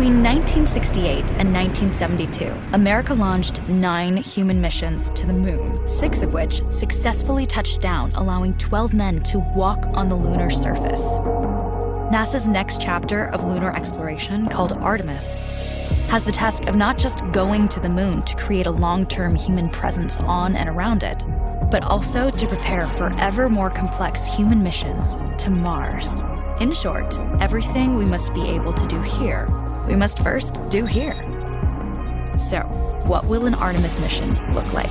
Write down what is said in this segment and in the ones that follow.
Between 1968 and 1972, America launched 9 human missions to the moon, 6 of which successfully touched down, allowing 12 men to walk on the lunar surface. NASA's next chapter of lunar exploration, called Artemis, has the task of not just going to the moon to create a long-term human presence on and around it, but also to prepare for ever more complex human missions to Mars. In short, everything we must be able to do here, we must first do here. So, what will an Artemis mission look like?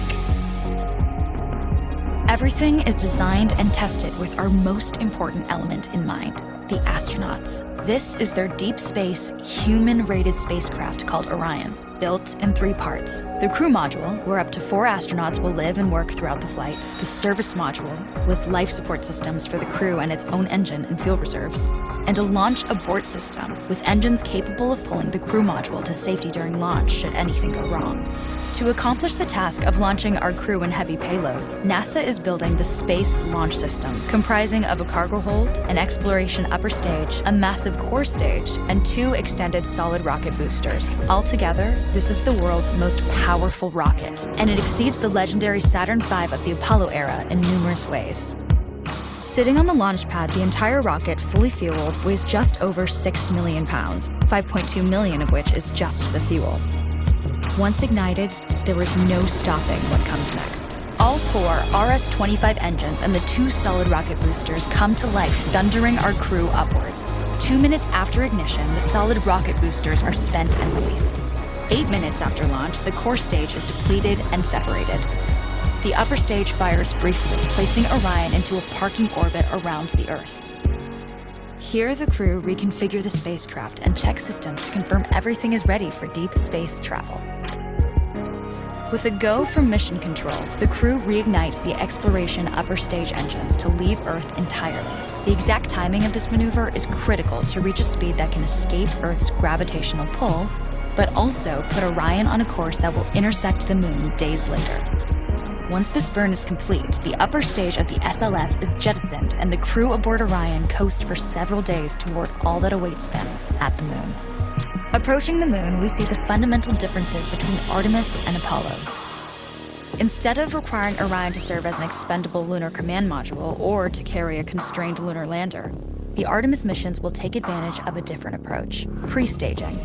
Everything is designed and tested with our most important element in mind, the astronauts. This is their deep space, human-rated spacecraft called Orion, built in 3 parts. The crew module, where up to 4 astronauts will live and work throughout the flight. The service module, with life support systems for the crew and its own engine and fuel reserves. And a launch abort system, with engines capable of pulling the crew module to safety during launch should anything go wrong. To accomplish the task of launching our crew and heavy payloads, NASA is building the Space Launch System, comprising of a cargo hold, an exploration upper stage, a massive core stage, and 2 extended solid rocket boosters. Altogether, this is the world's most powerful rocket, and it exceeds the legendary Saturn V of the Apollo era in numerous ways. Sitting on the launch pad, the entire rocket, fully fueled, weighs just over 6 million pounds, 5.2 million of which is just the fuel. Once ignited, there is no stopping what comes next. All 4 RS-25 engines and the 2 solid rocket boosters come to life, thundering our crew upwards. 2 minutes after ignition, the solid rocket boosters are spent and released. 8 minutes after launch, the core stage is depleted and separated. The upper stage fires briefly, placing Orion into a parking orbit around the Earth. Here, the crew reconfigure the spacecraft and check systems to confirm everything is ready for deep space travel. With a go from mission control, the crew reignite the exploration upper stage engines to leave Earth entirely. The exact timing of this maneuver is critical to reach a speed that can escape Earth's gravitational pull, but also put Orion on a course that will intersect the moon days later. Once this burn is complete, the upper stage of the SLS is jettisoned and the crew aboard Orion coast for several days toward all that awaits them at the moon. Approaching the moon, we see the fundamental differences between Artemis and Apollo. Instead of requiring Orion to serve as an expendable lunar command module or to carry a constrained lunar lander, the Artemis missions will take advantage of a different approach, pre-staging.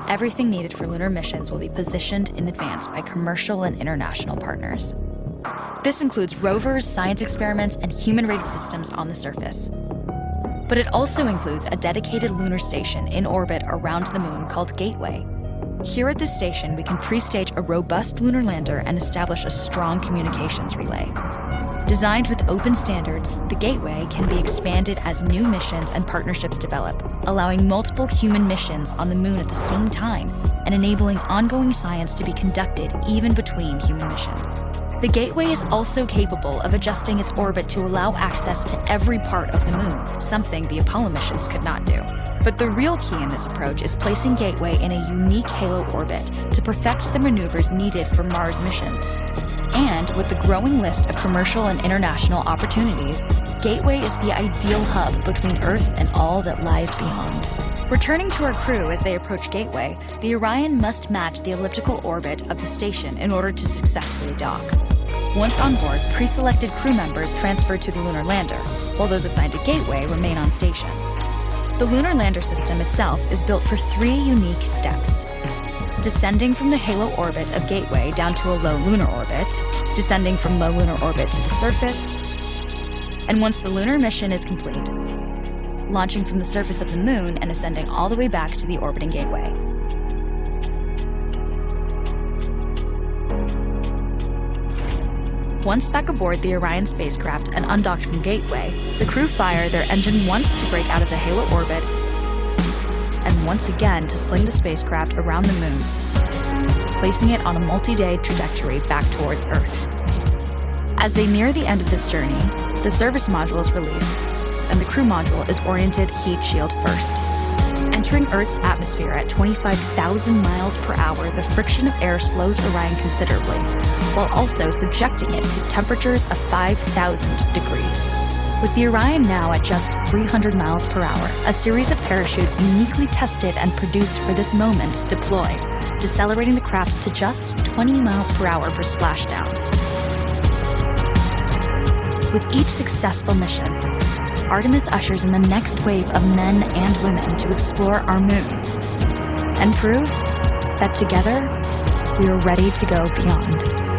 Everything needed for lunar missions will be positioned in advance by commercial and international partners. This includes rovers, science experiments, and human-rated systems on the surface. But it also includes a dedicated lunar station in orbit around the moon called Gateway. Here at this station, we can pre-stage a robust lunar lander and establish a strong communications relay. Designed with open standards, the Gateway can be expanded as new missions and partnerships develop, allowing multiple human missions on the moon at the same time and enabling ongoing science to be conducted even between human missions. The Gateway is also capable of adjusting its orbit to allow access to every part of the moon, something the Apollo missions could not do. But the real key in this approach is placing Gateway in a unique halo orbit to perfect the maneuvers needed for Mars missions. And with the growing list of commercial and international opportunities, Gateway is the ideal hub between Earth and all that lies beyond. Returning to our crew as they approach Gateway, the Orion must match the elliptical orbit of the station in order to successfully dock. Once on board, pre-selected crew members transfer to the lunar lander, while those assigned to Gateway remain on station. The lunar lander system itself is built for 3 unique steps: descending from the halo orbit of Gateway down to a low lunar orbit, descending from low lunar orbit to the surface, and once the lunar mission is complete, launching from the surface of the moon and ascending all the way back to the orbiting Gateway. Once back aboard the Orion spacecraft and undocked from Gateway, the crew fire their engine once to break out of the halo orbit and once again to sling the spacecraft around the moon, placing it on a multi-day trajectory back towards Earth. As they near the end of this journey, the service module is released, and the crew module is oriented heat shield first. Entering Earth's atmosphere at 25,000 miles per hour, the friction of air slows Orion considerably, while also subjecting it to temperatures of 5,000 degrees. With the Orion now at just 300 miles per hour, a series of parachutes uniquely tested and produced for this moment deploy, decelerating the craft to just 20 miles per hour for splashdown. With each successful mission, Artemis ushers in the next wave of men and women to explore our moon and prove that together we are ready to go beyond.